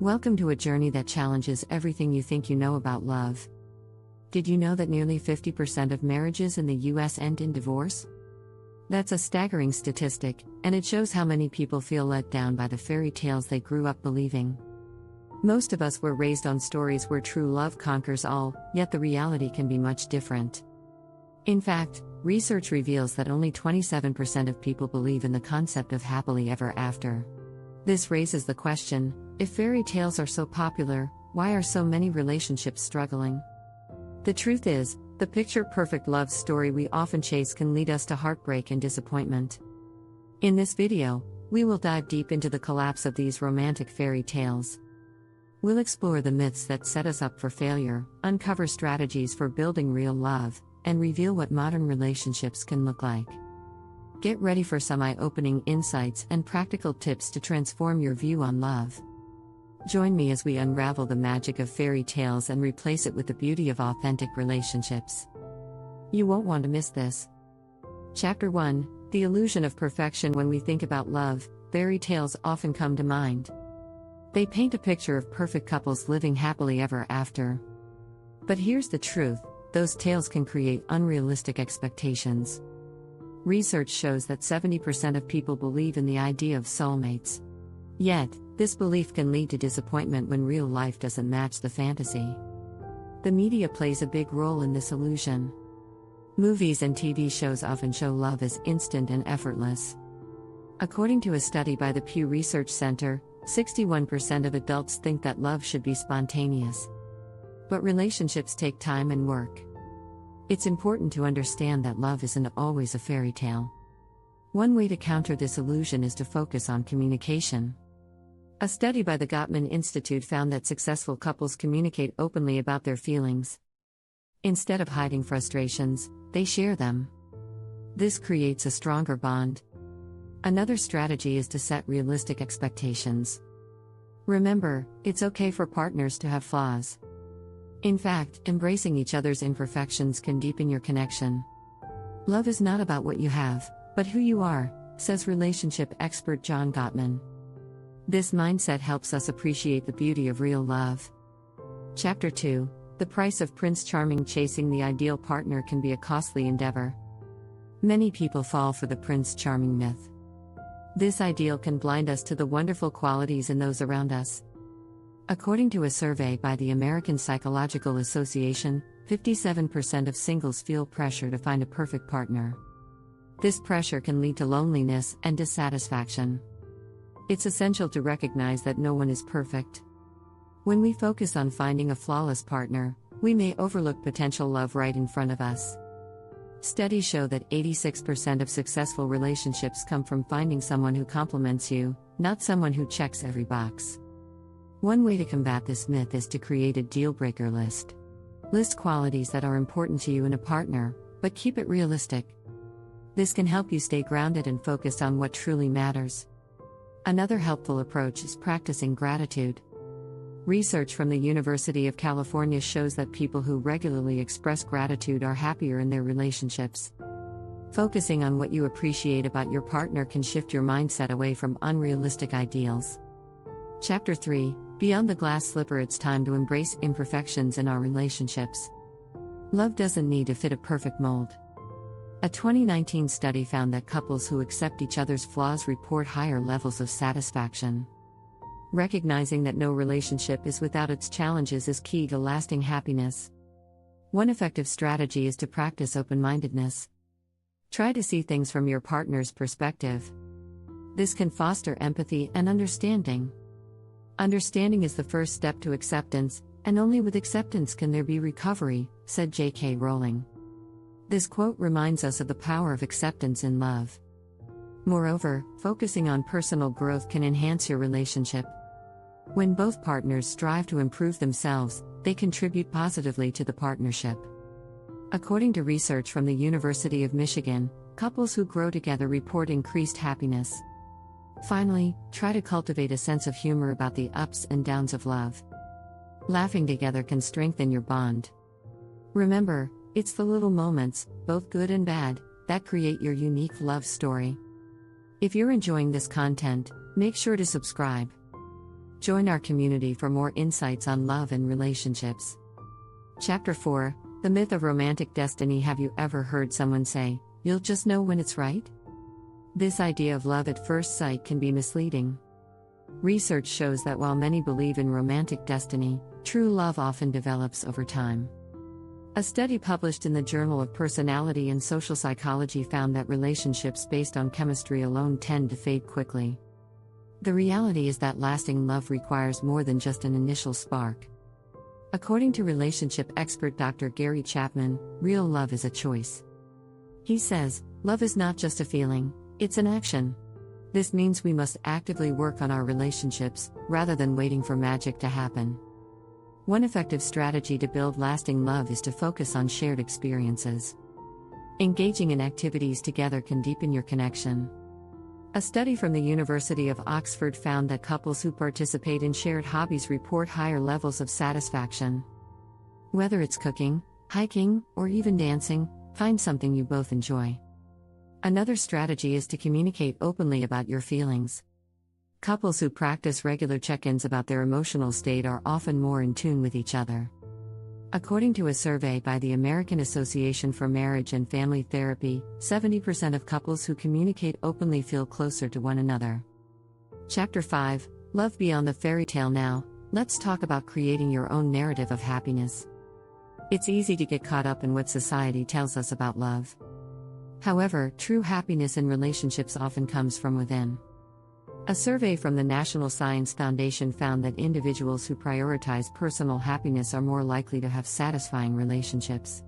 Welcome to a journey that challenges everything you think you know about love. Did you know that nearly 50% of marriages in the US end in divorce? That's a staggering statistic, and it shows how many people feel let down by the fairy tales they grew up believing. Most of us were raised on stories where true love conquers all, yet the reality can be much different. In fact, research reveals that only 27% of people believe in the concept of happily ever after. This raises the question, if fairy tales are so popular, why are so many relationships struggling? The truth is, the picture-perfect love story we often chase can lead us to heartbreak and disappointment. In this video, we will dive deep into the collapse of these romantic fairy tales. We'll explore the myths that set us up for failure, uncover strategies for building real love, and reveal what modern relationships can look like. Get ready for some eye-opening insights and practical tips to transform your view on love. Join me as we unravel the magic of fairy tales and replace it with the beauty of authentic relationships. You won't want to miss this. Chapter 1: The Illusion of Perfection. When we think about love, fairy tales often come to mind. They paint a picture of perfect couples living happily ever after. But here's the truth: those tales can create unrealistic expectations. Research shows that 70% of people believe in the idea of soulmates. Yet, this belief can lead to disappointment when real life doesn't match the fantasy. The media plays a big role in this illusion. Movies and TV shows often show love as instant and effortless. According to a study by the Pew Research Center, 61% of adults think that love should be spontaneous. But relationships take time and work. It's important to understand that love isn't always a fairy tale. One way to counter this illusion is to focus on communication. A study by the Gottman Institute found that successful couples communicate openly about their feelings. Instead of hiding frustrations, they share them. This creates a stronger bond. Another strategy is to set realistic expectations. Remember, it's okay for partners to have flaws. In fact, embracing each other's imperfections can deepen your connection. Love is not about what you have, but who you are, says relationship expert John Gottman. This mindset helps us appreciate the beauty of real love. Chapter 2: The Price of Prince Charming. Chasing the ideal partner can be a costly endeavor. Many people fall for the Prince Charming myth. This ideal can blind us to the wonderful qualities in those around us. According to a survey by the American Psychological Association, 57% of singles feel pressure to find a perfect partner. This pressure can lead to loneliness and dissatisfaction. It's essential to recognize that no one is perfect. When we focus on finding a flawless partner, we may overlook potential love right in front of us. Studies show that 86% of successful relationships come from finding someone who compliments you, not someone who checks every box. One way to combat this myth is to create a deal-breaker list. List qualities that are important to you in a partner, but keep it realistic. This can help you stay grounded and focused on what truly matters. Another helpful approach is practicing gratitude. Research from the University of California shows that people who regularly express gratitude are happier in their relationships. Focusing on what you appreciate about your partner can shift your mindset away from unrealistic ideals. Chapter 3: Beyond the Glass Slipper. It's time to embrace imperfections in our relationships. Love doesn't need to fit a perfect mold. A 2019 study found that couples who accept each other's flaws report higher levels of satisfaction. Recognizing that no relationship is without its challenges is key to lasting happiness. One effective strategy is to practice open-mindedness. Try to see things from your partner's perspective. This can foster empathy and understanding. Understanding is the first step to acceptance, and only with acceptance can there be recovery, said J.K. Rowling. This quote reminds us of the power of acceptance in love. Moreover, focusing on personal growth can enhance your relationship. When both partners strive to improve themselves, they contribute positively to the partnership. According to research from the University of Michigan, couples who grow together report increased happiness. Finally, try to cultivate a sense of humor about the ups and downs of love. Laughing together can strengthen your bond. Remember, it's the little moments, both good and bad, that create your unique love story. If you're enjoying this content, make sure to subscribe. Join our community for more insights on love and relationships. Chapter 4: The Myth of Romantic Destiny. Have you ever heard someone say, "You'll just know when it's right"? This idea of love at first sight can be misleading. Research shows that while many believe in romantic destiny, true love often develops over time. A study published in the Journal of Personality and Social Psychology found that relationships based on chemistry alone tend to fade quickly. The reality is that lasting love requires more than just an initial spark. According to relationship expert Dr. Gary Chapman, real love is a choice. He says, "Love is not just a feeling, it's an action." This means we must actively work on our relationships, rather than waiting for magic to happen. One effective strategy to build lasting love is to focus on shared experiences. Engaging in activities together can deepen your connection. A study from the University of Oxford found that couples who participate in shared hobbies report higher levels of satisfaction. Whether it's cooking, hiking, or even dancing, find something you both enjoy. Another strategy is to communicate openly about your feelings. Couples who practice regular check-ins about their emotional state are often more in tune with each other. According to a survey by the American Association for Marriage and Family Therapy, 70% of couples who communicate openly feel closer to one another. Chapter 5: Love Beyond the Fairy Tale. Now, let's talk about creating your own narrative of happiness. It's easy to get caught up in what society tells us about love. However, true happiness in relationships often comes from within. A survey from the National Science Foundation found that individuals who prioritize personal happiness are more likely to have satisfying relationships.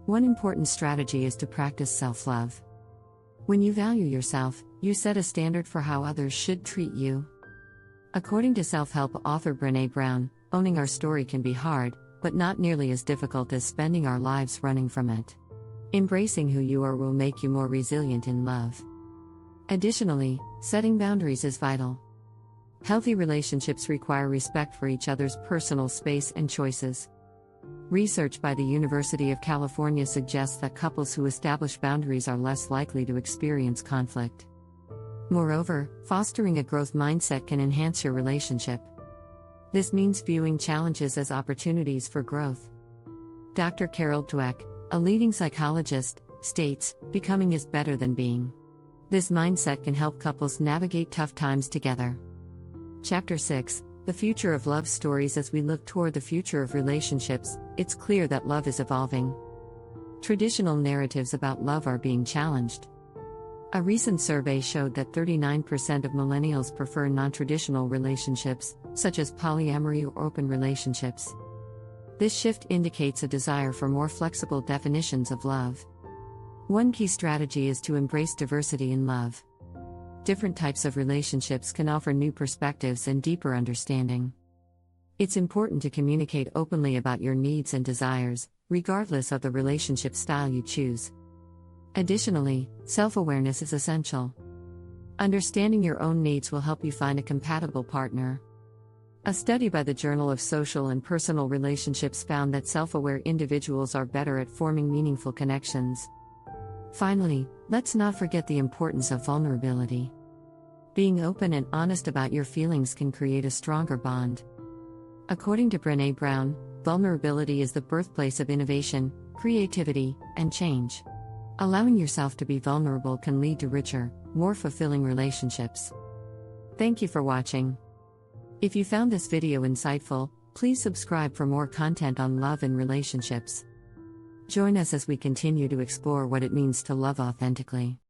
One important strategy is to practice self-love. When you value yourself, you set a standard for how others should treat you. According to self-help author Brené Brown, owning our story can be hard, but not nearly as difficult as spending our lives running from it. Embracing who you are will make you more resilient in love. Additionally, setting boundaries is vital. Healthy relationships require respect for each other's personal space and choices. Research by the University of California suggests that couples who establish boundaries are less likely to experience conflict. Moreover, fostering a growth mindset can enhance your relationship. This means viewing challenges as opportunities for growth. Dr. Carol Dweck, a leading psychologist, states, "Becoming is better than being." This mindset can help couples navigate tough times together. Chapter 6: The Future of Love Stories. As we look toward the future of relationships, it's clear that love is evolving. Traditional narratives about love are being challenged. A recent survey showed that 39% of millennials prefer non-traditional relationships, such as polyamory or open relationships. This shift indicates a desire for more flexible definitions of love. One key strategy is to embrace diversity in love. Different types of relationships can offer new perspectives and deeper understanding. It's important to communicate openly about your needs and desires, regardless of the relationship style you choose. Additionally, self-awareness is essential. Understanding your own needs will help you find a compatible partner. A study by the Journal of Social and Personal Relationships found that self-aware individuals are better at forming meaningful connections. Finally, let's not forget the importance of vulnerability. Being open and honest about your feelings can create a stronger bond. According to Brené Brown, vulnerability is the birthplace of innovation, creativity, and change. Allowing yourself to be vulnerable can lead to richer, more fulfilling relationships. Thank you for watching. If you found this video insightful, please subscribe for more content on love and relationships. Join us as we continue to explore what it means to love authentically.